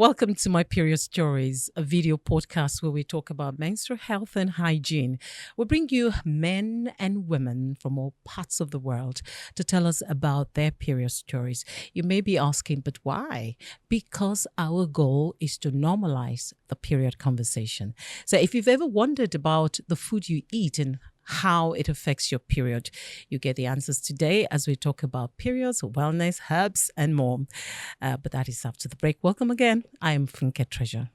Welcome to My Period Stories, a video podcast where we talk about menstrual health and hygiene. We bring you men and women from all parts of the world to tell us about their period stories. You may be asking, but why? Because our goal is to normalize the period conversation. So if you've ever wondered about the food you eat and how it affects your period, you get the answers today as we talk about periods, wellness, herbs, and more. But that is after the break. Welcome again. I am Funke Treasure.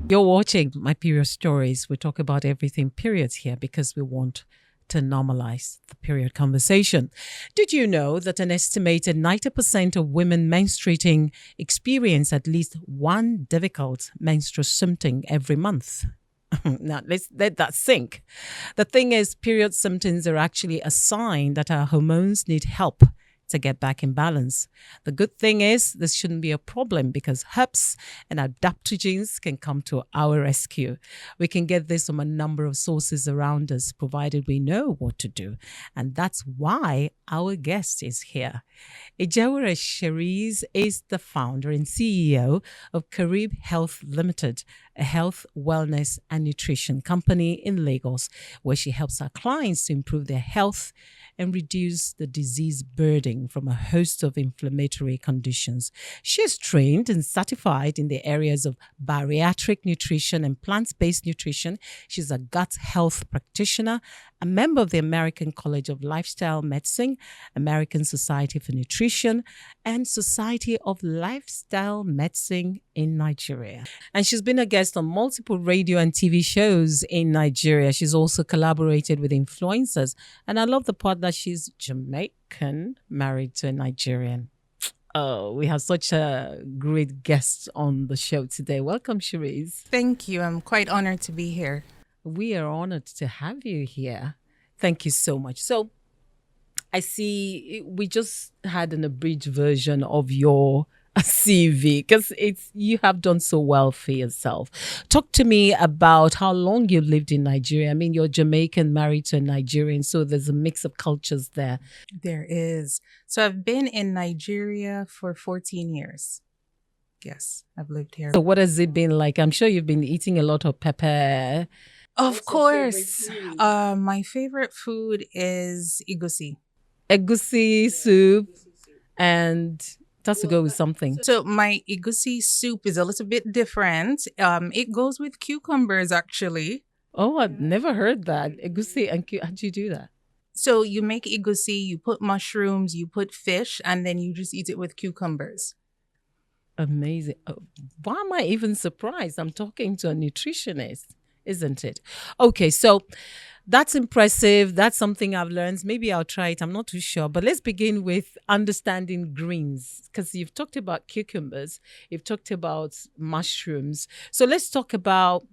You're watching My Period Stories. We talk about everything periods here because we want to normalize the period conversation. Did you know that an estimated 90% of women menstruating experience at least one difficult menstrual symptom every month? Now, let's let that sink. The thing is, period symptoms are actually a sign that our hormones need help to get back in balance. The good thing is this shouldn't be a problem because herbs and adaptogens can come to our rescue. We can get this from a number of sources around us, provided we know what to do. And that's why our guest is here. Ijewere Sherese is the founder and CEO of Carib Health Limited, a health, wellness, and nutrition company in Lagos, where she helps her clients to improve their health and reduce the disease burden from a host of inflammatory conditions. She is trained and certified in the areas of bariatric nutrition and plant-based nutrition. She's a gut health practitioner, a member of the American College of Lifestyle Medicine, American Society for Nutrition, and Society of Lifestyle Medicine in Nigeria. And she's been a guest on multiple radio and TV shows in Nigeria. She's also collaborated with influencers. And I love the part that she's Jamaican, married to a Nigerian. Oh, we have such a great guest on the show today. Welcome, Sherese. Thank you. I'm quite honored to be here. We are honored to have you here. Thank you so much. So I see we just had an abridged version of your CV because you have done so well for yourself. Talk to me about how long you lived in Nigeria. I mean, you're Jamaican, married to a Nigerian, so there's a mix of cultures there. There is. So I've been in Nigeria for 14 years. Yes, I've lived here. So what has it been like? I'm sure you've been eating a lot of pepper. Of course. My favorite food is egusi. Egusi soup, and it has to go with something. So my egusi soup is a little bit different. It goes with cucumbers, actually. Oh, I've never heard that. Egusi and how do you do that? So you make egusi, you put mushrooms, you put fish, and then you just eat it with cucumbers. Amazing. Oh, why am I even surprised? I'm talking to a nutritionist, isn't it? Okay, so that's impressive. That's something I've learned. Maybe I'll try it. I'm not too sure. But let's begin with understanding greens, because you've talked about cucumbers. You've talked about mushrooms. So let's talk about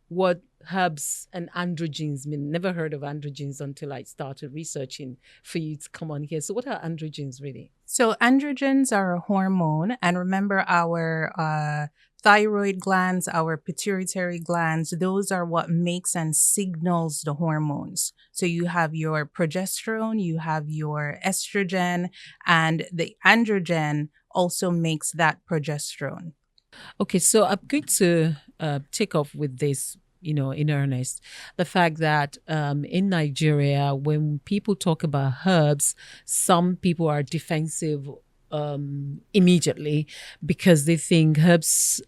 what herbs and androgens mean. Never heard of androgens until I started researching for you to come on here. So what are androgens really? So androgens are a hormone. And remember, our thyroid glands, our pituitary glands, those are what makes and signals the hormones. So you have your progesterone, you have your estrogen, and the androgen also makes that progesterone. Okay, so I'm going to take off with this in earnest. The fact that in Nigeria, when people talk about herbs, some people are defensive immediately because they think herbs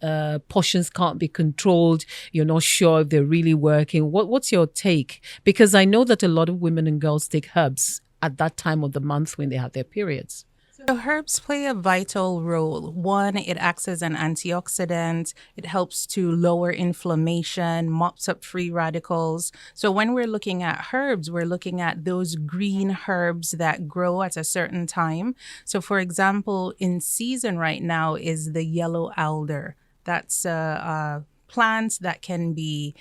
portions can't be controlled. You're not sure if they're really working. What's your take? Because I know that a lot of women and girls take herbs at that time of the month when they have their periods. So herbs play a vital role. One, it acts as an antioxidant. It helps to lower inflammation, mops up free radicals. So when we're looking at herbs, we're looking at those green herbs that grow at a certain time. So for example, in season right now is the yellow alder. That's a plant that can be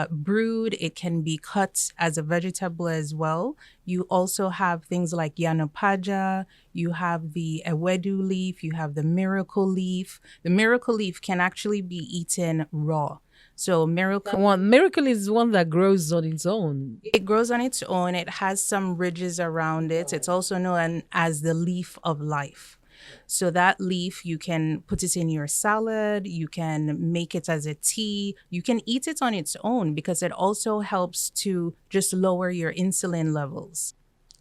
brewed. It can be cut as a vegetable as well. You also have things like yanopaja. You have the ewedu leaf. You have the miracle leaf. The miracle leaf can actually be eaten raw. So miracle is one that grows on its own. It grows on its own. It has some ridges around it. It's also known as the leaf of life. So that leaf, you can put it in your salad, you can make it as a tea, you can eat it on its own because it also helps to just lower your insulin levels.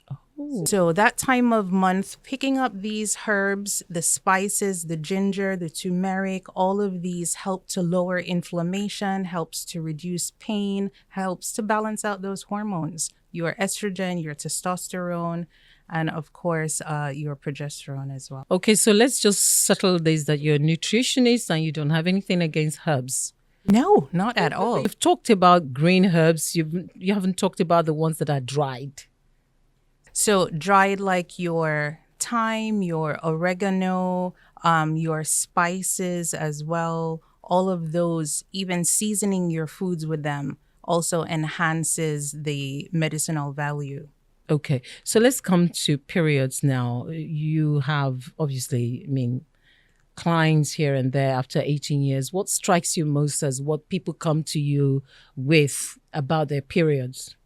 Oh. So that time of month, picking up these herbs, the spices, the ginger, the turmeric, all of these help to lower inflammation, helps to reduce pain, helps to balance out those hormones, your estrogen, your testosterone, and of course, your progesterone as well. Okay, so let's just settle this that you're a nutritionist and you don't have anything against herbs. No, not at all. You've talked about green herbs. You haven't talked about the ones that are dried. So dried like your thyme, your oregano, your spices as well. All of those, even seasoning your foods with them also enhances the medicinal value. Okay, so let's come to periods now. You have obviously, clients here and there after 18 years. What strikes you most as what people come to you with about their periods?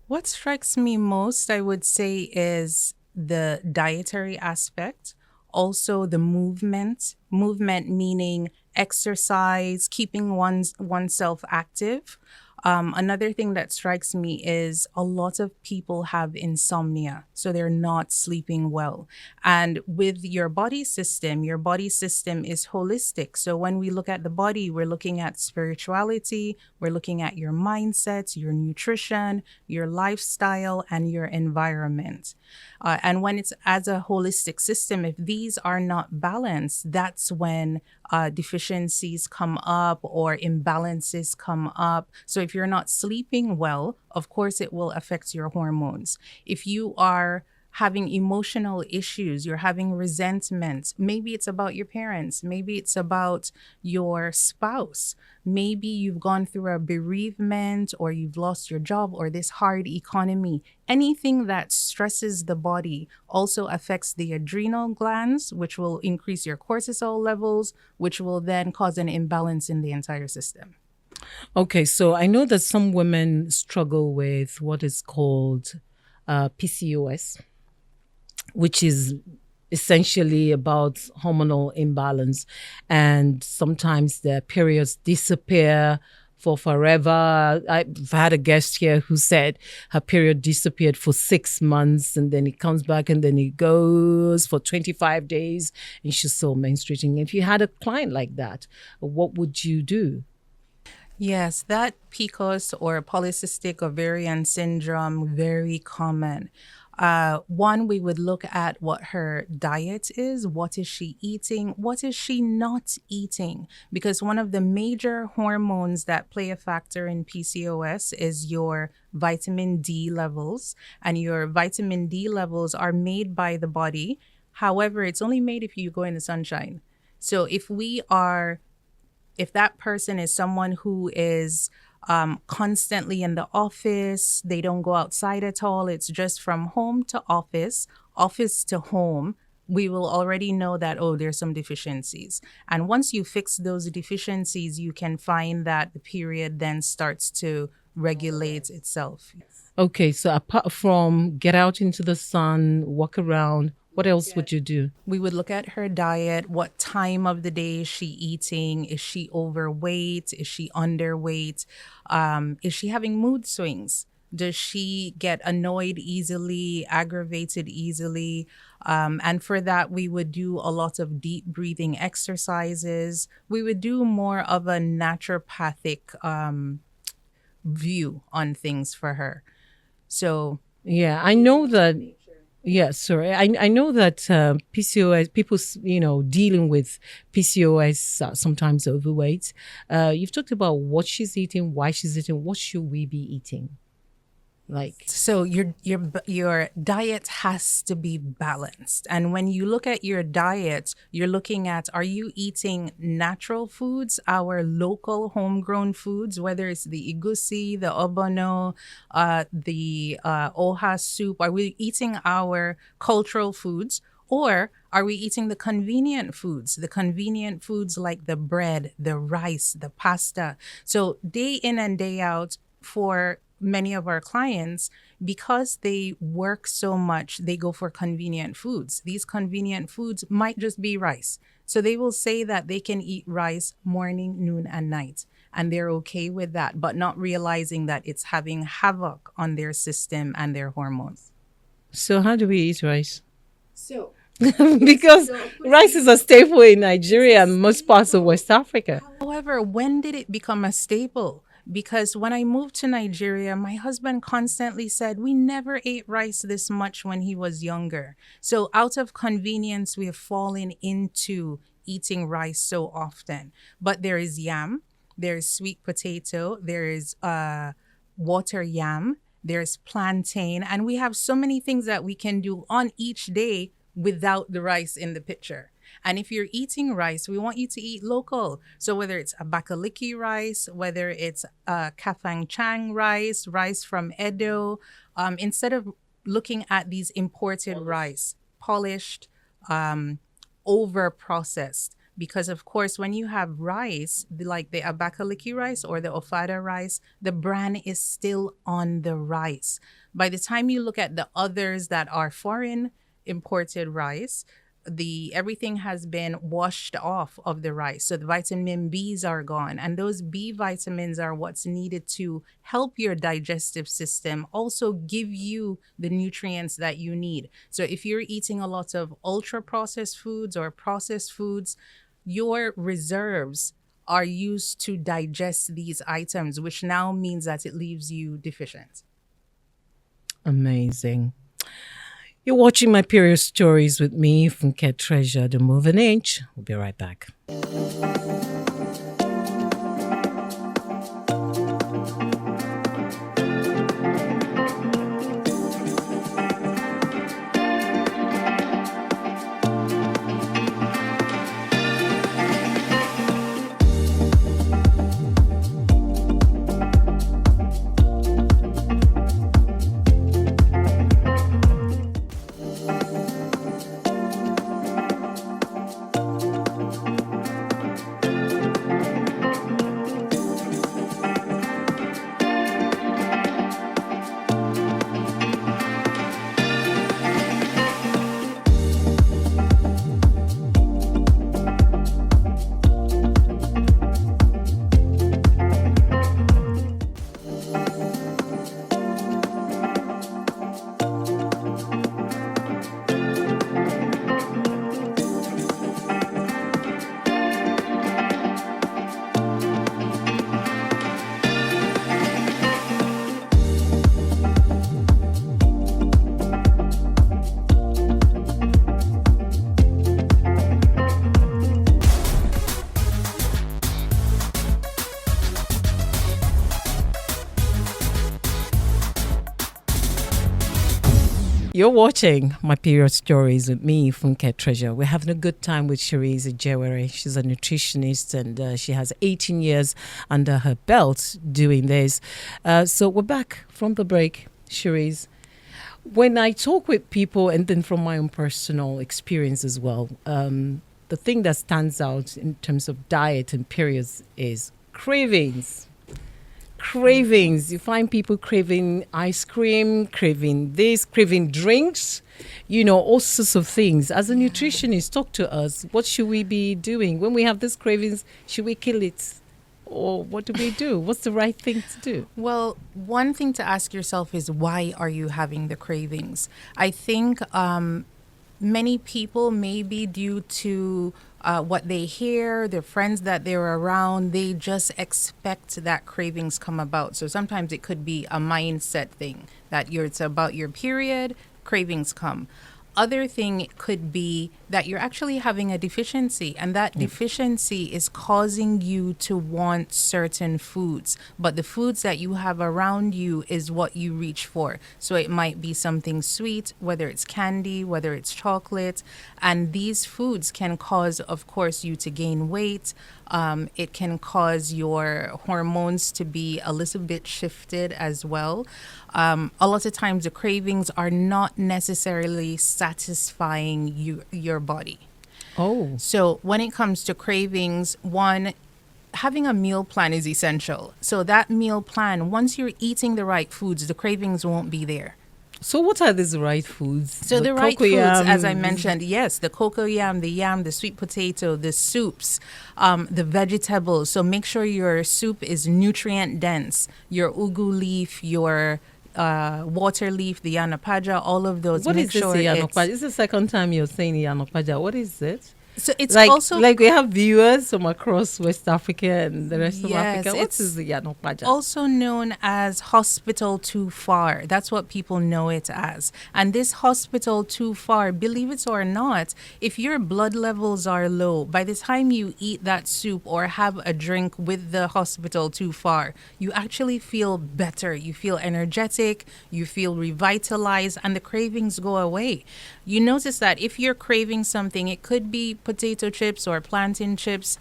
What strikes me most, I would say, is the dietary aspect. Also the movement meaning exercise, keeping oneself active. Another thing that strikes me is a lot of people have insomnia, so they're not sleeping well. And with your body system is holistic. So when we look at the body, we're looking at spirituality, we're looking at your mindset, your nutrition, your lifestyle, and your environment. And when it's as a holistic system, if these are not balanced, that's when deficiencies come up or imbalances come up. So if you're not sleeping well, of course, it will affect your hormones. If you are having emotional issues, you're having resentment, maybe it's about your parents, maybe it's about your spouse, maybe you've gone through a bereavement or you've lost your job or this hard economy. Anything that stresses the body also affects the adrenal glands, which will increase your cortisol levels, which will then cause an imbalance in the entire system. Okay, so I know that some women struggle with what is called PCOS, which is essentially about hormonal imbalance. And sometimes their periods disappear for forever. I've had a guest here who said her period disappeared for 6 months and then it comes back and then it goes for 25 days and she's still menstruating. If you had a client like that, what would you do? Yes, that PCOS or polycystic ovarian syndrome, very common. One, we would look at what her diet is. What is she eating? What is she not eating? Because one of the major hormones that play a factor in PCOS is your vitamin D levels. And your vitamin D levels are made by the body. However, it's only made if you go in the sunshine. So if that person is someone who is constantly in the office, they don't go outside at all, it's just from home to office to home, we will already know that, oh, there's some deficiencies. And once you fix those deficiencies, you can find that the period then starts to regulate itself. Okay, so apart from get out into the sun, walk around, What else would you do? We would look at her diet. What time of the day is she eating? Is she overweight? Is she underweight? Is she having mood swings? Does she get annoyed easily, aggravated easily? And for that, we would do a lot of deep breathing exercises. We would do more of a naturopathic view on things for her. So, Yeah, I know that. Yeah, sorry. I know that PCOS, people, dealing with PCOS sometimes overweight. You've talked about what she's eating, why she's eating. What should we be eating? So your diet has to be balanced. And when you look at your diet, you're looking at, are you eating natural foods, our local homegrown foods, whether it's the igusi, the obono, the oha soup? Are we eating our cultural foods? Or are we eating the convenient foods like the bread, the rice, the pasta? So day in and day out, for many of our clients, because they work so much, they go for convenient foods. These convenient foods might just be rice. So they will say that they can eat rice morning, noon, and night. And they're okay with that, but not realizing that it's having havoc on their system and their hormones. So how do we eat rice? So Because rice is a staple in Nigeria and most parts of West Africa. however, when did it become a staple? Because when I moved to Nigeria, my husband constantly said we never ate rice this much when he was younger. So out of convenience, we have fallen into eating rice so often. But there is yam, there is sweet potato, there is water yam, there's plantain, and we have so many things that we can do on each day without the rice in the picture. And if you're eating rice, we want you to eat local. So whether it's abakaliki rice, whether it's kafang chang rice, rice from Edo, instead of looking at these imported rice, polished, over processed. Because of course, when you have rice, like the abakaliki rice or the ofada rice, the bran is still on the rice. By the time you look at the others that are foreign imported rice, everything has been washed off of the rice. So the vitamin B's are gone. And those B vitamins are what's needed to help your digestive system, also give you the nutrients that you need. So if you're eating a lot of ultra processed foods or processed foods, your reserves are used to digest these items, which now means that it leaves you deficient. Amazing. You're watching My Period Stories with me, Funke Treasure, the Moving Inch. We'll be right back. You're watching My Period Stories with me, Funke Treasure. We're having a good time with Sherese Ijewere. She's a nutritionist and she has 18 years under her belt doing this. So we're back from the break, Sherese. When I talk with people, and then from my own personal experience as well, the thing that stands out in terms of diet and periods is cravings. Cravings. You find people craving ice cream, craving this, craving drinks, all sorts of things. As a nutritionist, talk to us. What should we be doing when we have these cravings? Should we kill it? Or what do we do? What's the right thing to do? Well, one thing to ask yourself is, why are you having the cravings? I think many people, maybe due to what they hear, their friends that they're around, they just expect that cravings come about. So sometimes it could be a mindset thing that it's about your period, cravings come. Other thing could be that you're actually having a deficiency, and that deficiency is causing you to want certain foods, but the foods that you have around you is what you reach for. So it might be something sweet, whether it's candy, whether it's chocolate, and these foods can cause, of course, you to gain weight. It can cause your hormones to be a little bit shifted as well. A lot of times the cravings are not necessarily satisfying your body. Oh. So when it comes to cravings, one, having a meal plan is essential. So that meal plan, once you're eating the right foods, the cravings won't be there. So what are these right foods? So the right foods, as I mentioned, yes, the yam, the sweet potato, the soups, the vegetables. So make sure your soup is nutrient dense. Your ugu leaf, your water leaf, the yanapaja, all of those. What make is this sure yanapaja? This is the second time you're saying yanapaja. What is it? So it's like, also like we have viewers from across West Africa and the rest of Yes, Africa. What it's is the yanopaja? also known as hospital too far. That's what people know it as. And this hospital too far, believe it or not, if your blood levels are low, by the time you eat that soup or have a drink with the hospital too far, you actually feel better. You feel energetic, you feel revitalized, and the cravings go away. You notice that if you're craving something, it could be potato chips or plantain chips.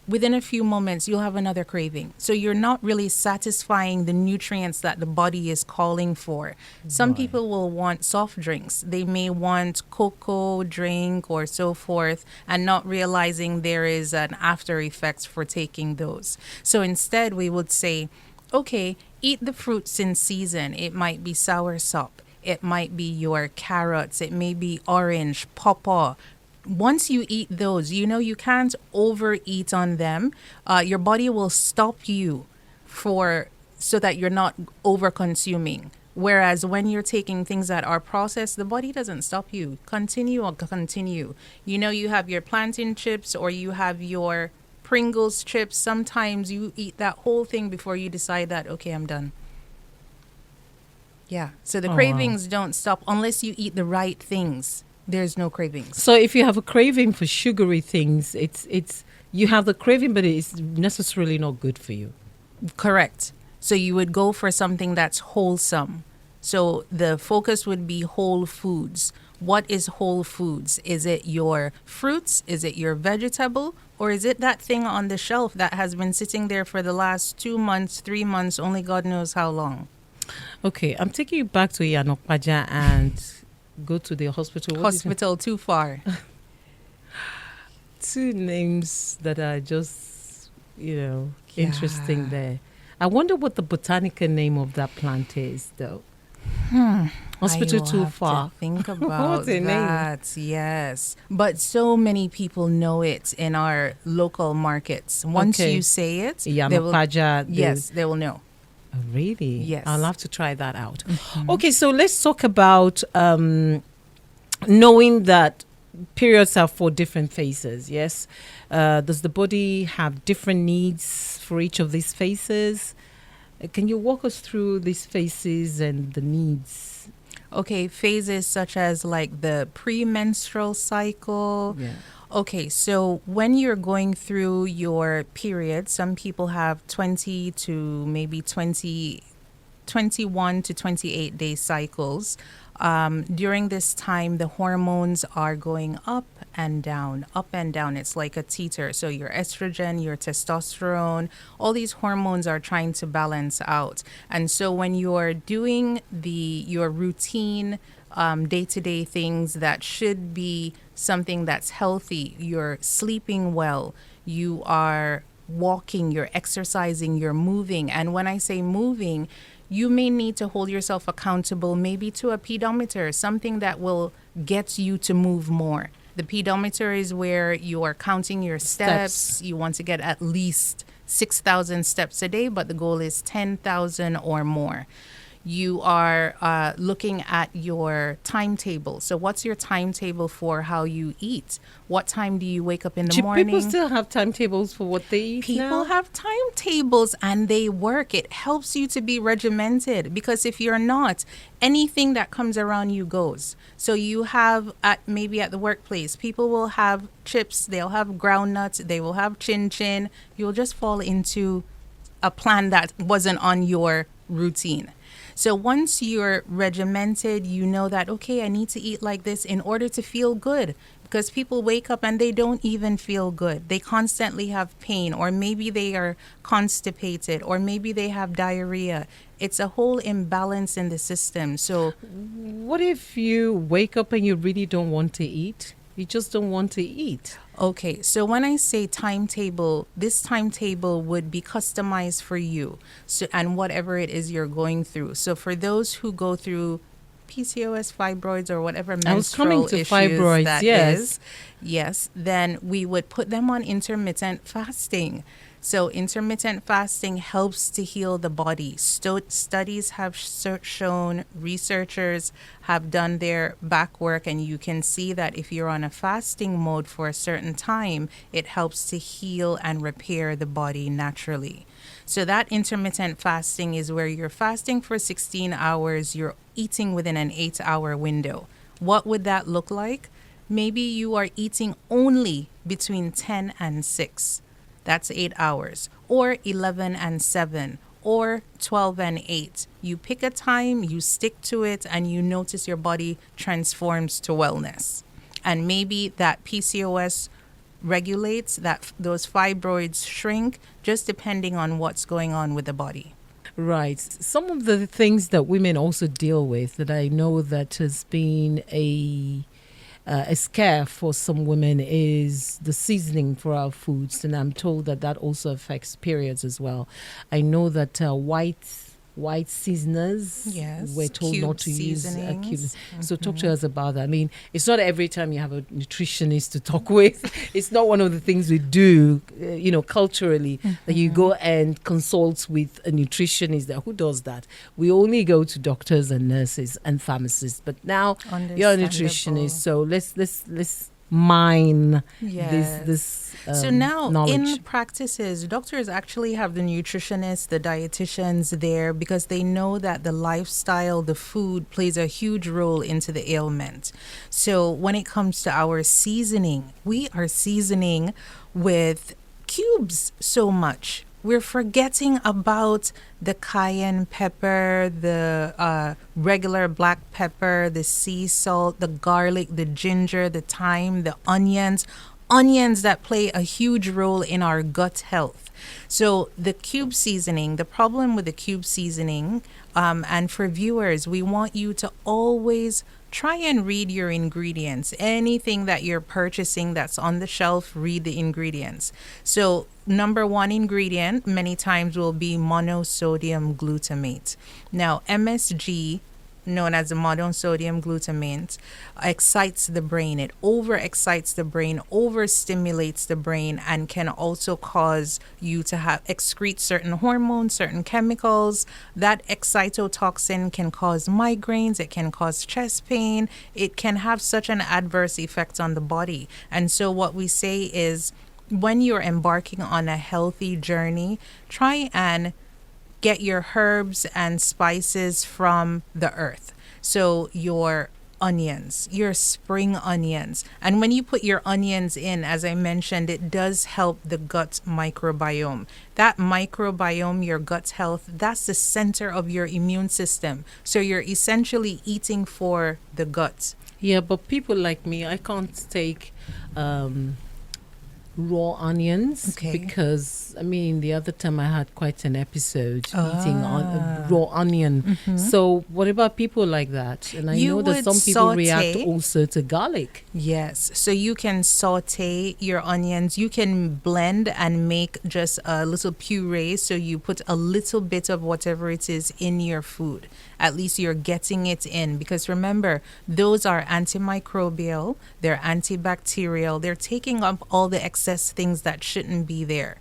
Within a few moments, you'll have another craving. So you're not really satisfying the nutrients that the body is calling for. Some people will want soft drinks. They may want cocoa drink or so forth, and not realizing there is an after effect for taking those. So instead, we would say, okay, eat the fruits in season. It might be soursop. It might be your carrots. It may be orange, pawpaw. Once you eat those, you can't overeat on them. Your body will stop you so that you're not over consuming. Whereas when you're taking things that are processed, the body doesn't stop you. Continue. You have your plantain chips or you have your Pringles chips. Sometimes you eat that whole thing before you decide that, okay, I'm done. Yeah. So the cravings don't stop unless you eat the right things. There's no cravings. So if you have a craving for sugary things, it's you have the craving, but it's necessarily not good for you. Correct. So you would go for something that's wholesome. So the focus would be whole foods. What is whole foods? Is it your fruits? Is it your vegetable? Or is it that thing on the shelf that has been sitting there for the last 2 months, 3 months, only God knows how long? Okay, I'm taking you back to Yanopaja and go to the hospital. Hospital too far. Two names that are just, interesting there. I wonder what the botanical name of that plant is, though. Hospital too far. Think about that. Yes. But so many people know it in our local markets. Once you say it, Yanopaja. they will know. Oh, really? Yes. I'll have to try that out. Mm-hmm. Okay, so let's talk about knowing that periods are for different phases, yes? Does the body have different needs for each of these phases? Can you walk us through these phases and the needs? Okay, phases such as like the premenstrual cycle. Yeah. Okay, so when you're going through your period, some people have 20 to maybe 21 to 28 day cycles. During this time, the hormones are going up and down, up and down. It's like a teeter. So your estrogen, your testosterone, all these hormones are trying to balance out. And so when you're doing your routine day-to-day things that should be something that's healthy, you're sleeping well, you are walking, you're exercising, you're moving. And when I say moving, you may need to hold yourself accountable maybe to a pedometer, something that will get you to move more. The pedometer is where you are counting your steps. You want to get at least 6,000 steps a day, but the goal is 10,000 or more. You are looking at your timetable. So what's your timetable for how you eat? What time do you wake up in the morning? People still have timetables for what they eat People now? have timetables and they work. It helps you to be regimented, because if you're not, anything that comes around you goes. So you have maybe at the workplace, people will have chips, they'll have groundnuts, they will have chin chin. You'll just fall into a plan that wasn't on your routine. So once you're regimented, you know that, okay, I need to eat like this in order to feel good, because people wake up and they don't even feel good. They constantly have pain, or maybe they are constipated, or maybe they have diarrhea. It's a whole imbalance in the system. So what if you wake up and you really don't want to eat? You just don't want to eat. okay, so when I say timetable, this timetable would be customized for you, so, and whatever it is you're going through. So for those who go through PCOS, fibroids, or whatever menstrual I was coming to issues fibroids, that yes. is, yes, then we would put them on intermittent fasting. So intermittent fasting helps to heal the body. Studies have shown, researchers have done their back work, and you can see that if you're on a fasting mode for a certain time, it helps to heal and repair the body naturally. So that intermittent fasting is where you're fasting for 16 hours, you're eating within an 8-hour window. What would that look like? Maybe you are eating only between 10 and 6. That's 8 hours, or 11 and 7, or 12 and 8. You pick a time, you stick to it, and you notice your body transforms to wellness. And maybe that PCOS regulates, that those fibroids shrink, just depending on what's going on with the body. Right. Some of the things that women also deal with that I know that has been a scare for some women is the seasoning for our foods, and I'm told that that also affects periods as well. I know that white seasoners, Yes, we're told not to use seasonings. cube. So talk to us about that. I mean, it's not every time you have a nutritionist to talk with. It's not one of the things we do, culturally, that you go and consult with a nutritionist. Who does that? We only go to doctors and nurses and pharmacists. But now you're a nutritionist, so let's mine this so now knowledge. in practices, doctors actually have the nutritionists, the dietitians there, because they know that the lifestyle, the food plays a huge role into the ailment. So when it comes to our seasoning, we are seasoning with cubes so much. We're forgetting about the cayenne pepper, the regular black pepper, the sea salt, the garlic, the ginger, the thyme, the onions that play a huge role in our gut health. So the cube seasoning, the problem with the cube seasoning, and for viewers, we want you to always try and read your ingredients. Anything that you're purchasing that's on the shelf, read the ingredients. So number one ingredient many times will be monosodium glutamate. Now, MSG, known as the monosodium glutamate, excites the brain. It overexcites the brain, overstimulates the brain, and can also cause you to excrete certain hormones, certain chemicals. That excitotoxin can cause migraines, it can cause chest pain, it can have such an adverse effect on the body. And so what we say is, when you're embarking on a healthy journey, try and get your herbs and spices from the earth. So your onions, your spring onions. And when you put your onions in, as I mentioned, it does help the gut microbiome. That microbiome, your gut health, that's the center of your immune system. So you're essentially eating for the gut. Yeah, but people like me, I can't take raw onions Okay. because, I mean, the other time I had quite an episode eating raw onion. So what about people like that? And I You know that would some people react saute. also to garlic. Yes. So you can saute your onions. You can blend and make just a little puree. So you put a little bit of whatever it is in your food. At least you're getting it in. Because remember, those are antimicrobial, they're antibacterial, they're taking up all the excess things that shouldn't be there.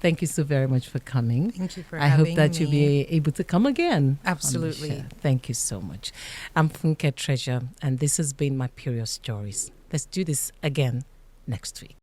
Thank you so very much for coming. Thank you for I hope having that you'll me. be able to come again. on the Absolutely. show. Thank you so much. I'm Funke Treasure, and this has been my Period Stories. Let's do this again next week.